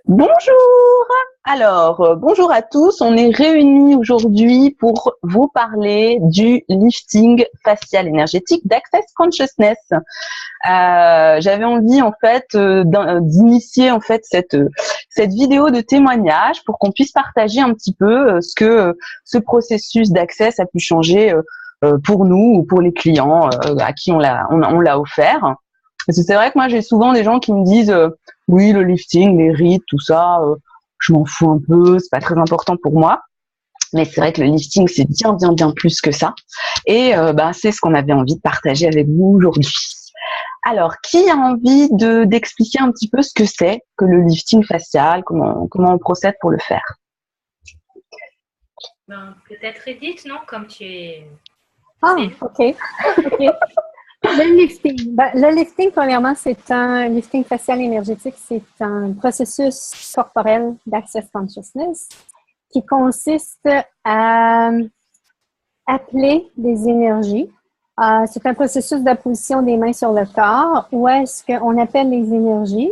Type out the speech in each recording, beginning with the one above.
Bonjour! Bonjour à tous. On est réunis aujourd'hui pour vous parler du lifting facial énergétique d'Access Consciousness. J'avais envie en fait d'initier en fait cette vidéo de témoignage pour qu'on puisse partager un petit peu ce que ce processus d'Access a pu changer pour nous ou pour les clients à qui on l'a offert. Parce que c'est vrai que moi j'ai souvent des gens qui me disent oui, le lifting, les rides, tout ça, je m'en fous un peu, c'est pas très important pour moi. Mais c'est vrai que le lifting, c'est bien plus que ça. Et c'est ce qu'on avait envie de partager avec vous aujourd'hui. Alors, qui a envie d'expliquer un petit peu ce que c'est que le lifting facial, comment on procède pour le faire? Peut-être Edith, non? Comme tu es... Ah, OK. Le lifting, premièrement, c'est un lifting facial énergétique. C'est un processus corporel d'Access Consciousness qui consiste à appeler des énergies. C'est un processus d'apposition des mains sur le corps où est-ce qu'on appelle les énergies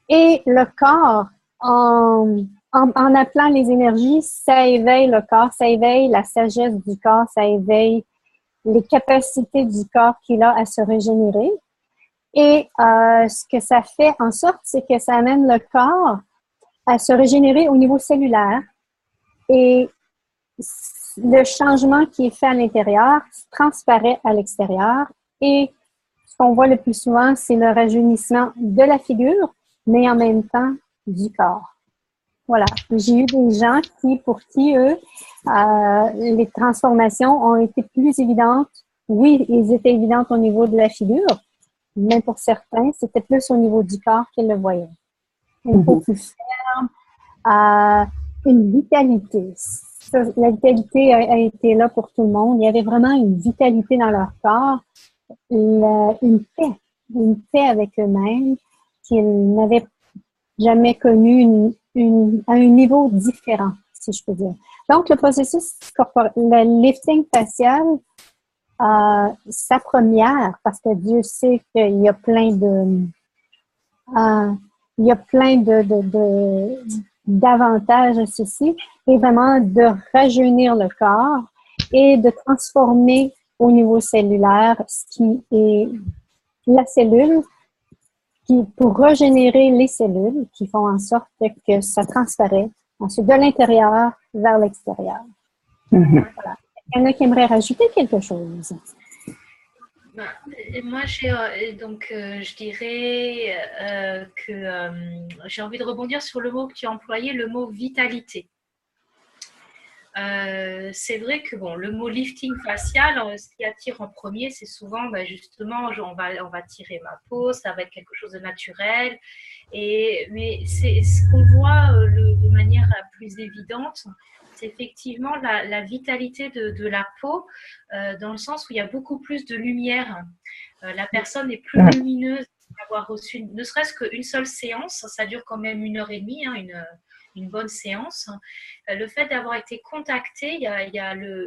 et le corps, en appelant les énergies, ça éveille le corps, ça éveille la sagesse du corps, ça éveille les capacités du corps qu'il a à se régénérer. Et ce que ça fait en sorte, c'est que ça amène le corps à se régénérer au niveau cellulaire. Et le changement qui est fait à l'intérieur transparaît à l'extérieur. Et ce qu'on voit le plus souvent, c'est le rajeunissement de la figure, mais en même temps du corps. Voilà. J'ai eu des gens pour qui, eux, les transformations ont été plus évidentes. Oui, ils étaient évidentes au niveau de la figure, mais pour certains, c'était plus au niveau du corps qu'ils le voyaient. Une peau plus ferme, une vitalité. La vitalité a été là pour tout le monde. Il y avait vraiment une vitalité dans leur corps, une paix avec eux-mêmes qu'ils n'avaient jamais connu à un niveau différent, si je peux dire. Donc, le processus corporel, le lifting facial, sa première, parce que Dieu sait qu'il y a plein d'avantages à ceci, et vraiment de rajeunir le corps et de transformer au niveau cellulaire ce qui est la cellule, pour régénérer les cellules qui font en sorte que ça transparaît ensuite de l'intérieur vers l'extérieur. Voilà. Il y en a qui aimeraient rajouter quelque chose. Moi, je dirais que j'ai envie de rebondir sur le mot que tu as employé, le mot vitalité. C'est vrai que le mot lifting facial, ce qui attire en premier, c'est souvent justement, on va tirer ma peau, ça va être quelque chose de naturel. Mais c'est ce qu'on voit de manière plus évidente, c'est effectivement la vitalité de la peau, dans le sens où il y a beaucoup plus de lumière. La personne est plus lumineuse d'avoir reçu, ne serait-ce qu'une seule séance, ça dure quand même 1h30, hein, une bonne séance. Le fait d'avoir été contacté, il y a on ne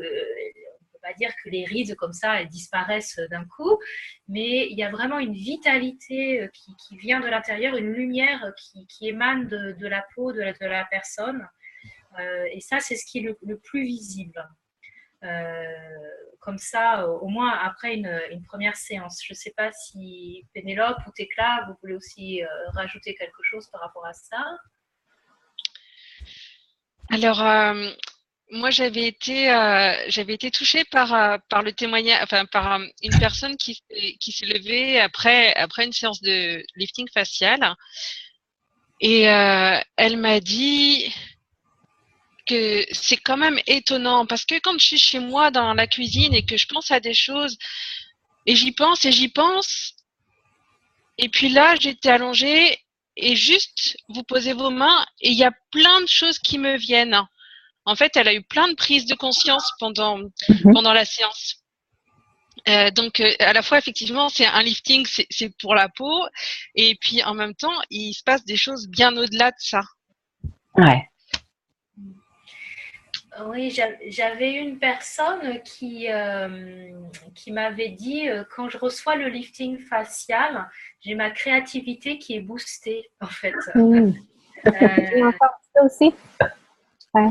peut pas dire que les rides comme ça, elles disparaissent d'un coup, mais il y a vraiment une vitalité qui vient de l'intérieur, une lumière qui émane de la peau de la personne. Et ça, c'est ce qui est le plus visible. Comme ça, au moins après une première séance. Je ne sais pas si Pénélope ou Thécla, vous voulez aussi rajouter quelque chose par rapport à ça. Alors, moi, j'avais été touchée par le témoignage, enfin par une personne qui s'est levée après une séance de lifting facial, et elle m'a dit que c'est quand même étonnant parce que quand je suis chez moi dans la cuisine et que je pense à des choses et j'y pense, et puis là, j'étais allongée et juste vous posez vos mains et il y a plein de choses qui me viennent. En fait, elle a eu plein de prises de conscience pendant la séance. Donc, à la fois, effectivement, c'est un lifting, c'est pour la peau. Et puis, en même temps, il se passe des choses bien au-delà de ça. Ouais. Oui, j'avais une personne qui m'avait dit quand je reçois le lifting facial, j'ai ma créativité qui est boostée, en fait. J'ai entendu ça aussi. Ouais.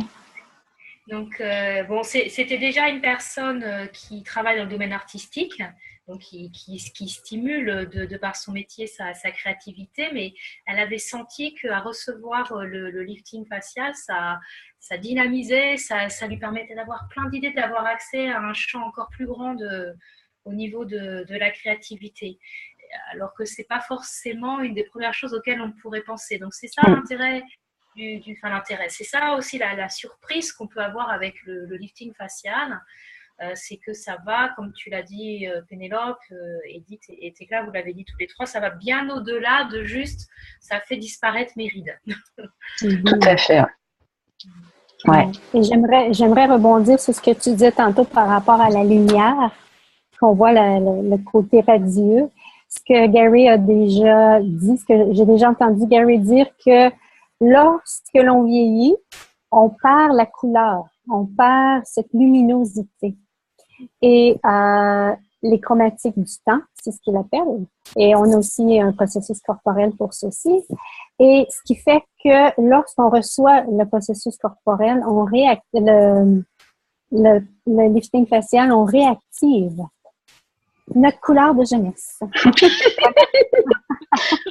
Donc, bon, c'était déjà une personne qui travaille dans le domaine artistique, donc qui stimule de par son métier sa créativité, mais elle avait senti qu'à recevoir le lifting facial, ça dynamisait, ça lui permettait d'avoir plein d'idées, d'avoir accès à un champ encore plus grand au niveau de la créativité. Alors que ce n'est pas forcément une des premières choses auxquelles on pourrait penser. Donc, c'est ça l'intérêt l'intérêt. C'est ça aussi la surprise qu'on peut avoir avec le lifting facial, c'est que ça va, comme tu l'as dit Pénélope, Edith et Tecla, vous l'avez dit tous les trois, ça va bien au-delà de juste, ça fait disparaître mes rides. Tout à fait. Ouais. Et j'aimerais rebondir sur ce que tu disais tantôt par rapport à la lumière, qu'on voit le côté radieux. Ce que Gary a déjà dit, ce que j'ai déjà entendu Gary dire, que lorsque l'on vieillit, on perd la couleur, on perd cette luminosité. Et les chromatiques du temps, c'est ce qu'il appelle. Et on a aussi un processus corporel pour ceci. Et ce qui fait que lorsqu'on reçoit le processus corporel, on le lifting facial, on réactive notre couleur de jeunesse.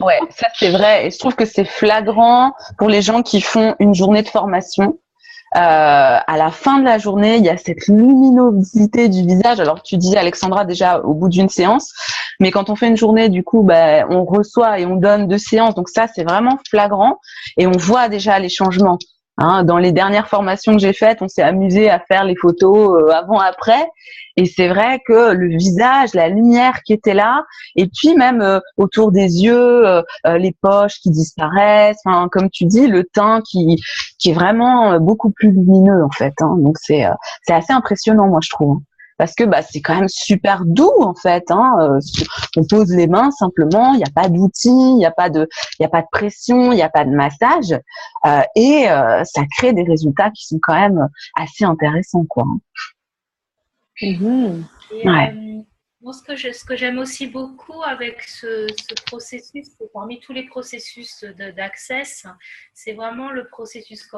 Ouais, ça c'est vrai. Et je trouve que c'est flagrant pour les gens qui font une journée de formation. À la fin de la journée, il y a cette luminosité du visage. Alors, tu disais, Alexandra, déjà au bout d'une séance, mais quand on fait une journée, du coup, on reçoit et on donne 2 séances. Donc ça, c'est vraiment flagrant et on voit déjà les changements. Dans les dernières formations que j'ai faites, on s'est amusé à faire les photos avant-après. Et c'est vrai que le visage, la lumière qui était là, et puis même autour des yeux, les poches qui disparaissent, comme tu dis, le teint qui est vraiment beaucoup plus lumineux en fait. Donc c'est assez impressionnant, moi je trouve. Parce que c'est quand même super doux en fait. On pose les mains simplement, il n'y a pas d'outils, il n'y a pas de pression, il n'y a pas de massage, et ça crée des résultats qui sont quand même assez intéressants, quoi. Mm-hmm. Et, moi, ce que j'aime aussi beaucoup avec ce processus, parmi tous les processus d'Access, c'est vraiment le processus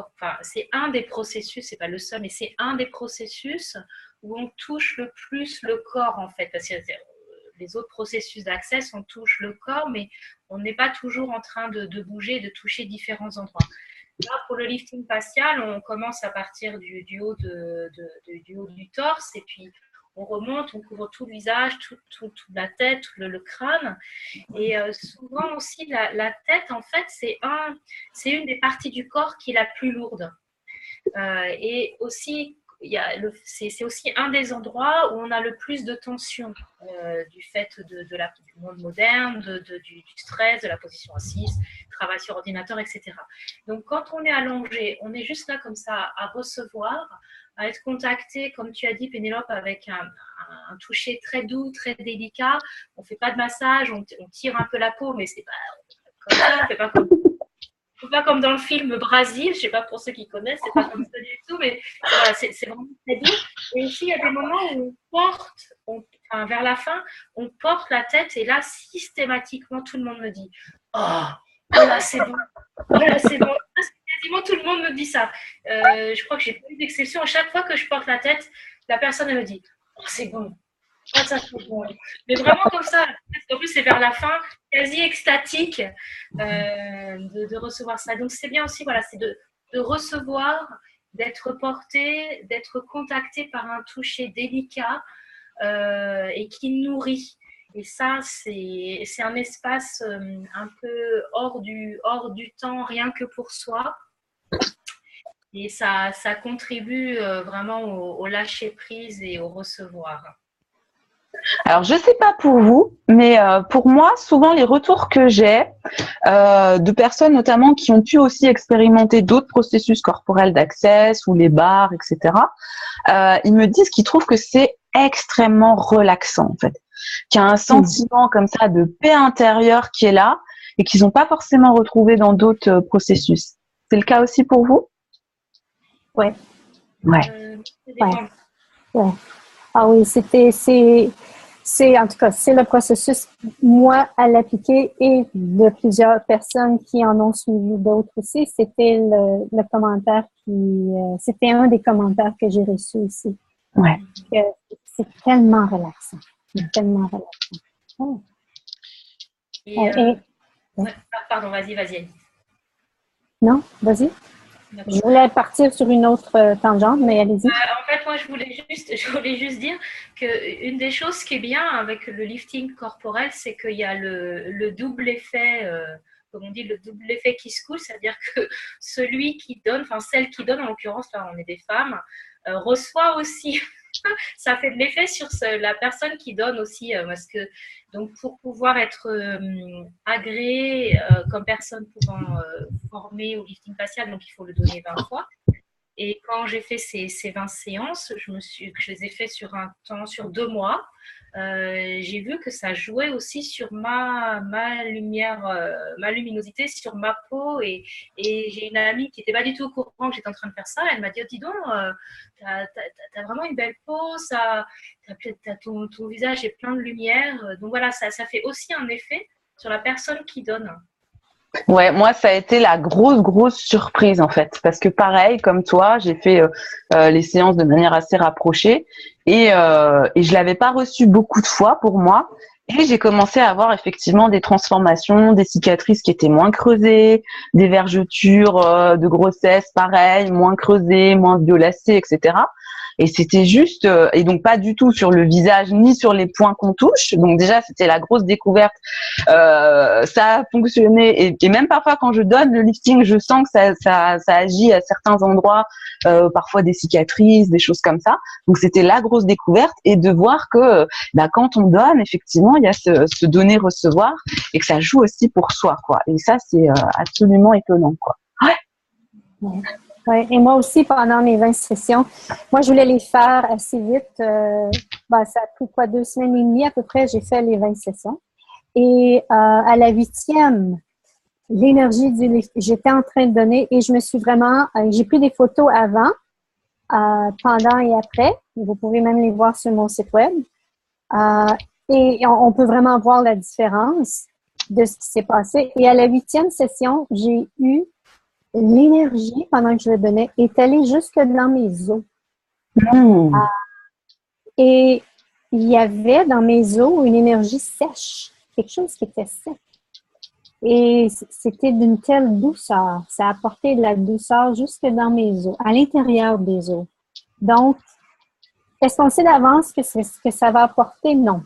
c'est un des processus, c'est pas le seul, mais c'est un des processus où on touche le plus le corps en fait. Parce que les autres processus d'Access, on touche le corps, mais on n'est pas toujours en train de bouger, de toucher différents endroits. Là, pour le lifting facial, on commence à partir du haut du haut du torse et puis on remonte, on couvre tout le visage, toute la tête, tout le crâne. Et souvent aussi, la tête, en fait, c'est une des parties du corps qui est la plus lourde. Et aussi, c'est aussi un des endroits où on a le plus de tension du fait du monde moderne, du stress, de la position assise, travail sur ordinateur, etc. Donc, quand on est allongé, on est juste là comme ça à recevoir, à être contacté, comme tu as dit, Pénélope, avec un toucher très doux, très délicat. On ne fait pas de massage, on tire un peu la peau, mais c'est pas comme ça, on fait pas comme dans le film Brasil, je ne sais pas pour ceux qui connaissent, c'est pas comme ça du tout, mais voilà, c'est vraiment très doux. Et aussi, il y a des moments où vers la fin, on porte la tête et là, systématiquement, tout le monde me dit « Oh, là, c'est bon, là, c'est bon ». Quasiment tout le monde me dit ça. Je crois que j'ai pas eu d'exception. À chaque fois que je porte la tête, la personne elle me dit « Oh, c'est bon. Oh, ça, c'est bon. » Mais vraiment comme ça. En plus, c'est vers la fin, quasi extatique de recevoir ça. Donc, c'est bien aussi, voilà, c'est de recevoir, d'être porté, d'être contacté par un toucher délicat et qui nourrit. Et ça, c'est un espace un peu hors du temps, rien que pour soi. Et ça contribue vraiment au lâcher-prise et au recevoir. Alors, je sais pas pour vous, mais pour moi, souvent, les retours que j'ai de personnes notamment qui ont pu aussi expérimenter d'autres processus corporels d'Access ou les bars, etc., ils me disent qu'ils trouvent que c'est extrêmement relaxant, en fait. Qu'il y a un sentiment comme ça de paix intérieure qui est là et qu'ils n'ont pas forcément retrouvé dans d'autres processus. C'est le cas aussi pour vous? Ouais. Ouais. Ouais. Ah oui, En tout cas, c'est le processus, moi, à l'appliquer et de plusieurs personnes qui en ont suivi d'autres aussi. C'était le commentaire c'était un des commentaires que j'ai reçus aussi. Ouais. C'est tellement relaxant. C'est tellement relaxant. Oh. Pardon, vas-y. Non, vas-y. Je voulais partir sur une autre tangente, mais allez-y. En fait, moi, je voulais juste dire qu'une des choses qui est bien avec le lifting corporel, c'est qu'il y a le double effet, comme on dit, le double effet qui se coule, c'est-à-dire que celui qui donne, enfin celle qui donne, en l'occurrence, là, on est des femmes, reçoit aussi. Ça fait de l'effet sur la personne qui donne aussi, parce que donc pour pouvoir être agréé comme personne pouvant former au lifting facial, donc il faut le donner 20 fois. Et quand j'ai fait ces 20 séances, je les ai fait sur un temps, sur 2 mois, j'ai vu que ça jouait aussi sur ma lumière, ma luminosité, sur ma peau. Et j'ai une amie qui n'était pas du tout au courant que j'étais en train de faire ça. Elle m'a dit, oh, dis donc, t'as vraiment une belle peau, ton visage est plein de lumière. Donc voilà, ça fait aussi un effet sur la personne qui donne. Ouais, moi, ça a été la grosse surprise, en fait. Parce que pareil, comme toi, j'ai fait les séances de manière assez rapprochée et je l'avais pas reçu beaucoup de fois pour moi. Et j'ai commencé à avoir effectivement des transformations, des cicatrices qui étaient moins creusées, des vergetures de grossesse, pareil, moins creusées, moins violacées, etc. Et c'était juste, et donc pas du tout sur le visage ni sur les points qu'on touche. Donc déjà, c'était la grosse découverte. Ça a fonctionné et même parfois quand je donne le lifting, je sens que ça agit à certains endroits, parfois des cicatrices, des choses comme ça. Donc c'était la grosse découverte et de voir que quand on donne, effectivement, il y a ce donner-recevoir et que ça joue aussi pour soi, quoi. Et ça, c'est absolument étonnant, quoi. Ouais. Ouais. Et moi aussi, pendant mes 20 sessions, moi, je voulais les faire assez vite. Ça a pris 2 semaines et demie à peu près, j'ai fait les 20 sessions. Et à la 8e, l'énergie j'étais en train de donner et je me suis vraiment, j'ai pris des photos avant, pendant et après. Vous pouvez même les voir sur mon site web. Et on peut vraiment voir la différence de ce qui s'est passé. Et à la 8e session, j'ai eu l'énergie, pendant que je le donnais, est allée jusque dans mes os. Mmh. Et il y avait dans mes os une énergie sèche, quelque chose qui était sec. Et c'était d'une telle douceur. Ça apportait de la douceur jusque dans mes os, à l'intérieur des os. Donc, est-ce qu'on sait d'avance ce que ça va apporter? Non.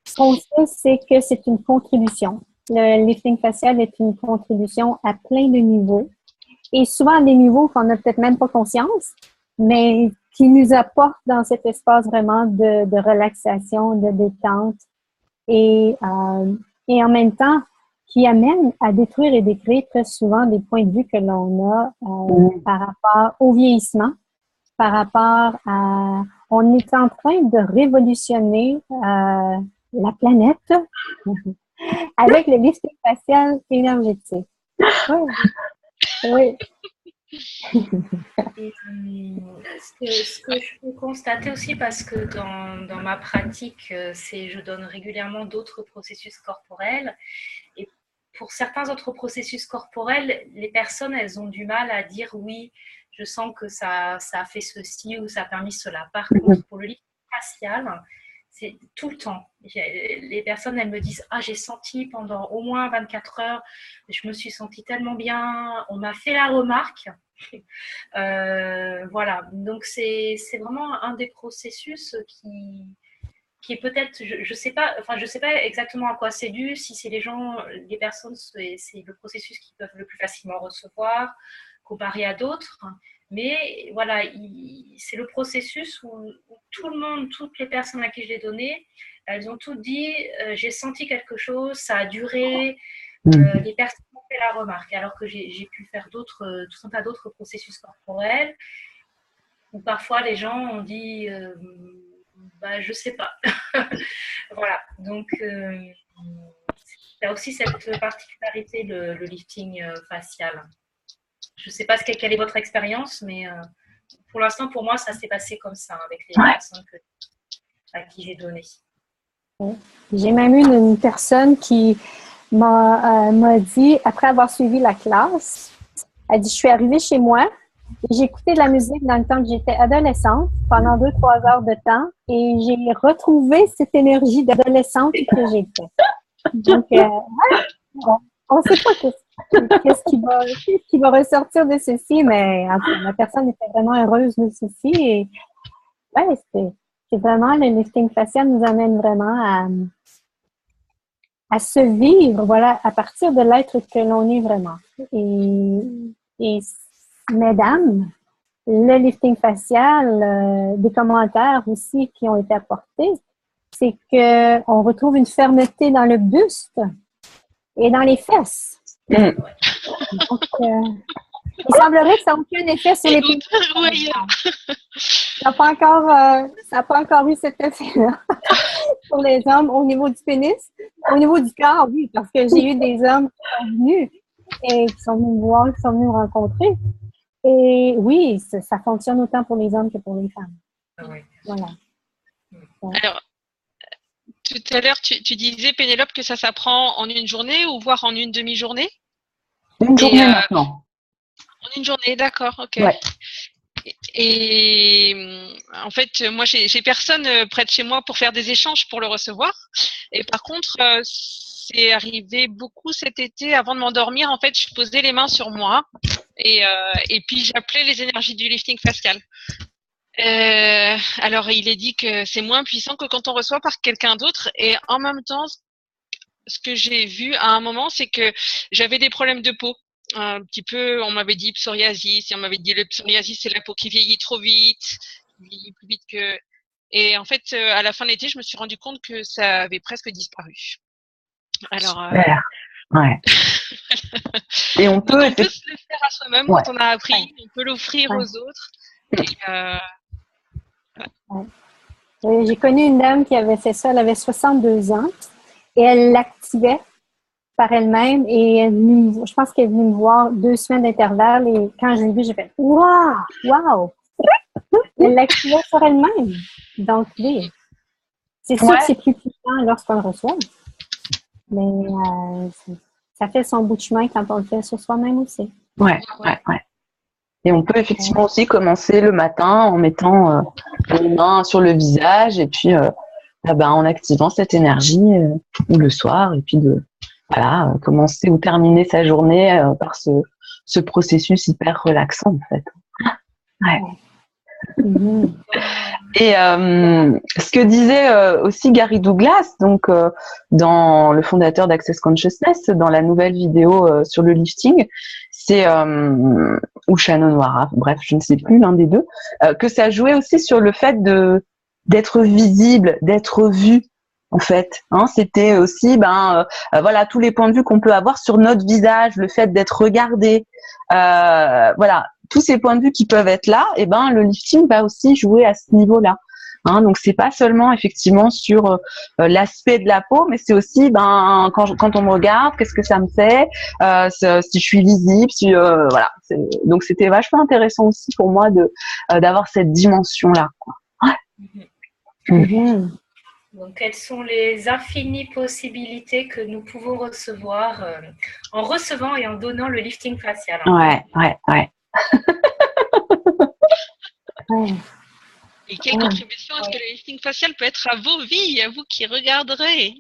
Ce qu'on sait, c'est que c'est une contribution. Le lifting facial est une contribution à plein de niveaux. Et souvent à des niveaux qu'on n'a peut-être même pas conscience, mais qui nous apportent dans cet espace vraiment de relaxation, de détente et en même temps qui amène à détruire et décréer très souvent des points de vue que l'on a par rapport au vieillissement, par rapport à... On est en train de révolutionner la planète avec le lifting facial énergétique. Oui. Et, ce que je peux constater aussi, parce que dans ma pratique, je donne régulièrement d'autres processus corporels. Et pour certains autres processus corporels, les personnes, elles ont du mal à dire oui, je sens que ça a fait ceci ou ça a permis cela. Par contre, pour le lifting facial, c'est tout le temps. Les personnes, elles me disent « Ah, j'ai senti pendant au moins 24 heures, je me suis sentie tellement bien, on m'a fait la remarque. » Voilà, donc c'est vraiment un des processus qui est peut-être, je sais pas, enfin je sais pas exactement à quoi c'est dû, si c'est les personnes, c'est le processus qu'ils peuvent le plus facilement recevoir comparé à d'autres. Mais voilà, c'est le processus où tout le monde, toutes les personnes à qui je l'ai donné, elles ont toutes dit j'ai senti quelque chose, ça a duré. Les personnes ont fait la remarque, alors que j'ai pu faire tout un tas d'autres processus corporels où parfois les gens ont dit je sais pas. Voilà, donc il y a aussi cette particularité, le lifting facial. Je ne sais pas quelle est votre expérience, mais pour l'instant, pour moi, ça s'est passé comme ça avec les personnes à qui j'ai donné. J'ai même eu une personne qui m'a dit, après avoir suivi la classe, elle dit, je suis arrivée chez moi, j'ai écouté de la musique dans le temps que j'étais adolescente pendant 2-3 heures de temps et j'ai retrouvé cette énergie d'adolescente que j'étais. Donc, on ne sait pas qu'est-ce qui va ressortir de ceci, mais en tout cas, la personne était vraiment heureuse de ceci et ouais, c'est vraiment le lifting facial nous amène vraiment à se vivre, voilà, à partir de l'être que l'on est vraiment. Et mesdames, le lifting facial, des commentaires aussi qui ont été apportés, c'est qu'on retrouve une fermeté dans le buste et dans les fesses. Donc, il semblerait que ça n'a aucun effet sur les pénis. Ça n'a pas encore eu cet effet-là pour les hommes au niveau du pénis. Au niveau du corps, oui, parce que j'ai eu des hommes qui sont venus et qui sont venus me voir, qui sont venus me rencontrer. Et oui, ça fonctionne autant pour les hommes que pour les femmes. Oui. Voilà. Alors, tout à l'heure, tu disais, Pénélope, que ça s'apprend en une journée ou voire en une demi-journée? Une journée maintenant. En une journée, d'accord, ok. Ouais. Et en fait, moi, j'ai personne près de chez moi pour faire des échanges pour le recevoir. Et par contre, c'est arrivé beaucoup cet été. Avant de m'endormir, en fait, je posais les mains sur moi et puis j'appelais les énergies du lifting facial. Alors, il est dit que c'est moins puissant que quand on reçoit par quelqu'un d'autre. Et en même temps, ce que j'ai vu à un moment, c'est que j'avais des problèmes de peau. Un petit peu, on m'avait dit psoriasis, et on m'avait dit le psoriasis, c'est la peau qui vieillit trop vite, qui vieillit plus vite que… Et en fait, à la fin de l'été, je me suis rendu compte que ça avait presque disparu. Alors, super. Ouais. Et on peut se le faire à soi-même quand on a appris, on peut l'offrir aux autres. Et, j'ai connu une dame qui avait fait ça, elle avait 62 ans et elle l'activait par elle-même et je pense qu'elle est venue me voir 2 semaines d'intervalle et quand je l'ai vu, j'ai fait « Wow! Wow! » Elle l'activait sur elle-même. Donc, oui. C'est sûr que c'est plus puissant lorsqu'on le reçoit, mais ça fait son bout de chemin quand on le fait sur soi-même aussi. Ouais. Et on peut effectivement aussi commencer le matin en mettant les mains sur le visage et puis en activant cette énergie ou le soir et puis commencer ou terminer sa journée par ce processus hyper relaxant en fait. Ouais. Mm-hmm. Et ce que disait aussi Gary Douglas, donc dans le fondateur d'Access Consciousness, dans la nouvelle vidéo sur le lifting, c'est ou Shannon Wara, bref, je ne sais plus, l'un des deux, que ça jouait aussi sur le fait d'être visible, d'être vu. En fait, c'était aussi voilà tous les points de vue qu'on peut avoir sur notre visage, le fait d'être regardé, voilà tous ces points de vue qui peuvent être là, et le lifting va aussi jouer à ce niveau-là. Donc c'est pas seulement effectivement sur l'aspect de la peau, mais c'est aussi quand on me regarde, qu'est-ce que ça me fait, si je suis visible, voilà. Donc c'était vachement intéressant aussi pour moi d'avoir cette dimension-là, quoi. Mm-hmm. Donc, quelles sont les infinies possibilités que nous pouvons recevoir en recevant et en donnant le lifting facial? Ouais. Et quelle contribution est-ce que le lifting facial peut être à vos vies, à vous qui regarderez?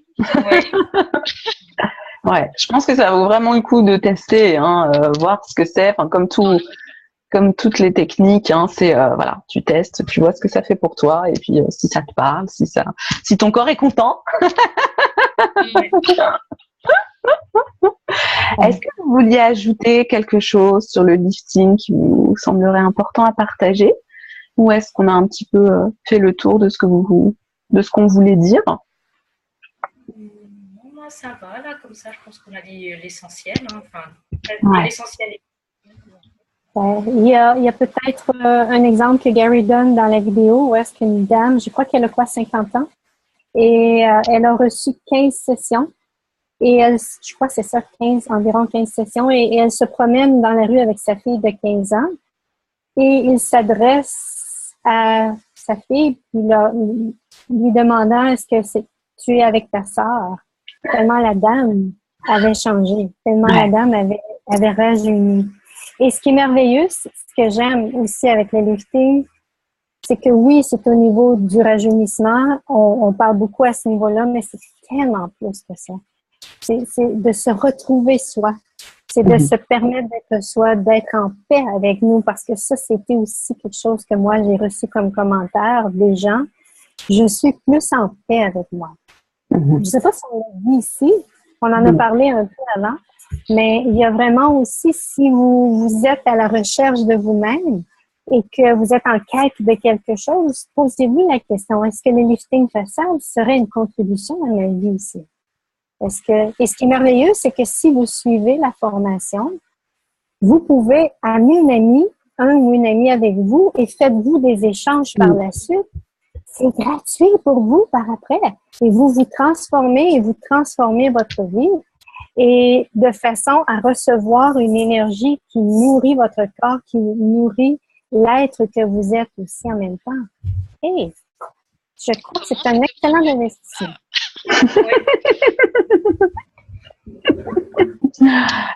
Ouais, je pense que ça vaut vraiment le coup de tester, voir ce que c'est. Enfin, comme toutes les techniques, c'est voilà, tu testes, tu vois ce que ça fait pour toi, et puis si ça te parle, si ton corps est content. Est-ce que vous vouliez ajouter quelque chose sur le lifting qui vous semblerait important à partager, ou est-ce qu'on a un petit peu fait le tour de ce qu'on voulait dire? Moi, ça va là, comme ça, je pense qu'on a dit l'essentiel. L'essentiel. Il y a peut-être un exemple que Gary donne dans la vidéo où est-ce qu'une dame, je crois qu'elle a 50 ans, et elle a reçu 15 sessions. Et je crois que c'est ça, environ 15 sessions, et elle se promène dans la rue avec sa fille de 15 ans, et il s'adresse à sa fille, puis lui demandant est-ce que tu es avec ta sœur. Tellement la dame avait changé, tellement la dame avait rajeuni. Et ce qui est merveilleux, ce que j'aime aussi avec le lifting, c'est que oui, c'est au niveau du rajeunissement, on parle beaucoup à ce niveau-là, mais c'est tellement plus que ça. C'est de se retrouver soi. C'est de se permettre d'être soi, d'être en paix avec nous, parce que ça, c'était aussi quelque chose que moi, j'ai reçu comme commentaire des gens. Je suis plus en paix avec moi. Je ne sais pas si on l'a dit ici, on en a parlé un peu avant, mais il y a vraiment aussi, si vous êtes à la recherche de vous-même et que vous êtes en quête de quelque chose, posez-vous la question, est-ce que le lifting facial serait une contribution à ma vie ici? Et ce qui est merveilleux, c'est que si vous suivez la formation, vous pouvez amener un ou une amie avec vous et faites-vous des échanges par la suite. C'est gratuit pour vous par après. Et vous transformez votre vie et de façon à recevoir une énergie qui nourrit votre corps, qui nourrit l'être que vous êtes aussi en même temps. Et je crois que c'est un excellent investissement.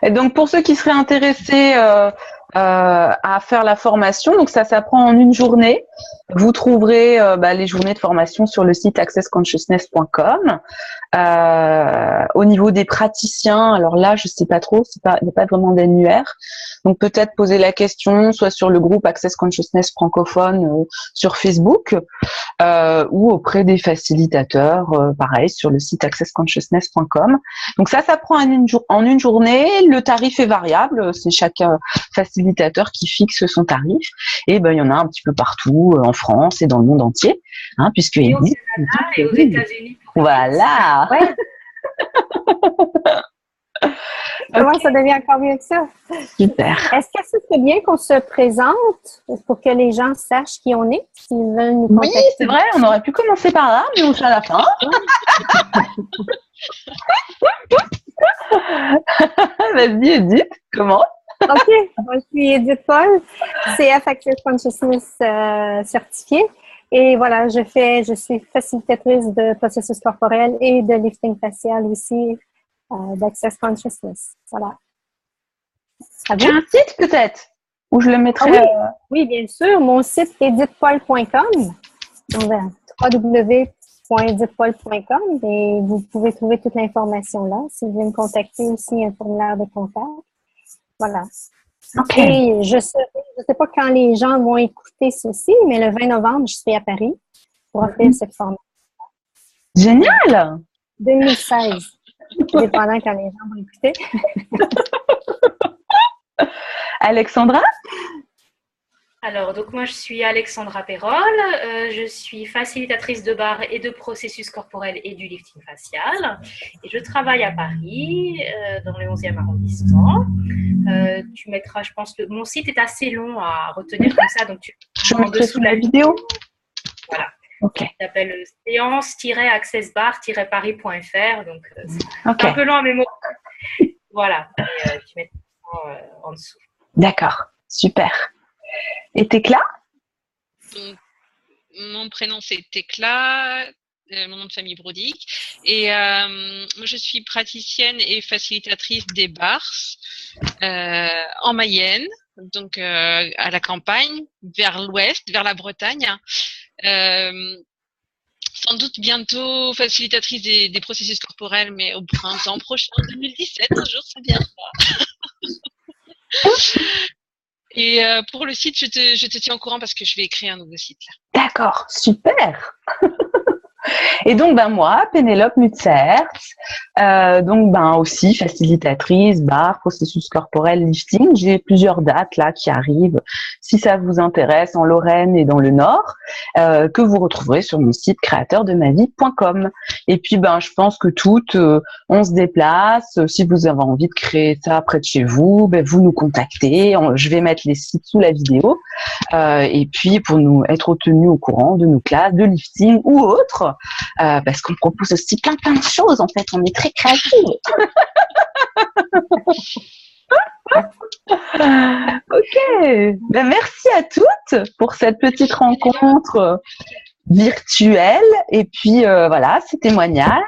Et donc, pour ceux qui seraient intéressés à faire la formation, donc ça s'apprend en une journée. Vous trouverez les journées de formation sur le site accessconsciousness.com. Au niveau des praticiens, alors là, je sais pas trop, il n'y a pas vraiment d'annuaire. Donc peut-être poser la question soit sur le groupe Access Consciousness francophone sur Facebook ou auprès des facilitateurs, pareil, sur le site accessconsciousness.com. Donc ça prend en une journée. Le tarif est variable, c'est chaque facilitateur qui fixe son tarif. Et il y en a un petit peu partout en France et dans le monde entier, hein, puisque et au Canada et aux États-Unis. Voilà. Ouais. Comment ça devient encore mieux que ça? Super. Est-ce que c'est bien qu'on se présente pour que les gens sachent qui on est, s'ils veulent nous contacter? Oui, c'est vrai, on aurait pu commencer par là, mais on fait à la fin. Vas-y, Edith, comment? OK, moi je suis Edith Paul, CF Access Consciousness certifiée. Et voilà, je suis facilitatrice de processus corporel et de lifting facial aussi, d'Access Consciousness. Voilà. Tu as un site peut-être? Où je le mettrai? Oui, bien sûr. Mon site est edithpaul.com. Donc, www.edithpaul.com et vous pouvez trouver toute l'information là. Si vous voulez me contacter aussi, il y a un formulaire de contact. Voilà. OK. Et je sais pas quand les gens vont écouter ceci, mais le 20 novembre, je serai à Paris pour offrir cette formation. Génial! 2016. Dépendant quand les gens vont écouter. Alexandra? Alors, donc moi, je suis Alexandra Perrol. Je suis facilitatrice de barre et de processus corporel et du lifting facial. Et je travaille à Paris, dans le 11e arrondissement. Tu mettras, je pense, mon site est assez long à retenir comme ça. Donc, je mettrai sous la vidéo. Voilà. OK. Ça s'appelle séance-accessbar-paris.fr. Donc, c'est un peu long à mémoriser. Voilà. Et tu mettras en dessous. D'accord. Super. Et Tekla? Mon prénom c'est Tekla, mon nom de famille Brodick. Et moi je suis praticienne et facilitatrice des bars en Mayenne, donc à la campagne, vers l'ouest, vers la Bretagne. Sans doute bientôt facilitatrice des processus corporels, mais au printemps prochain, 2017, un jour ça viendra. Et pour le site, je te tiens au courant parce que je vais créer un nouveau site là. D'accord, super. Et donc, moi, Pénélope Mutzert, donc aussi facilitatrice, barre, processus corporel, lifting. J'ai plusieurs dates là qui arrivent, si ça vous intéresse, en Lorraine et dans le Nord, que vous retrouverez sur mon site créateurdemavie.com. Et puis, je pense que toutes, on se déplace. Si vous avez envie de créer ça près de chez vous, vous nous contactez. Je vais mettre les sites sous la vidéo. Et puis, pour nous être tenus au courant de nos classes de lifting ou autres, parce qu'on propose aussi plein de choses, en fait. On est très créatifs. Ok. Merci à toutes pour cette petite rencontre virtuel. Et puis voilà, ces témoignages.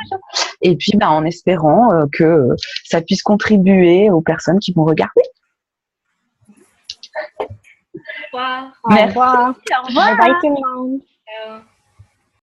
Et puis en espérant que ça puisse contribuer aux personnes qui vont regarder. Au revoir. Au revoir. Au revoir. Bye bye tout le monde.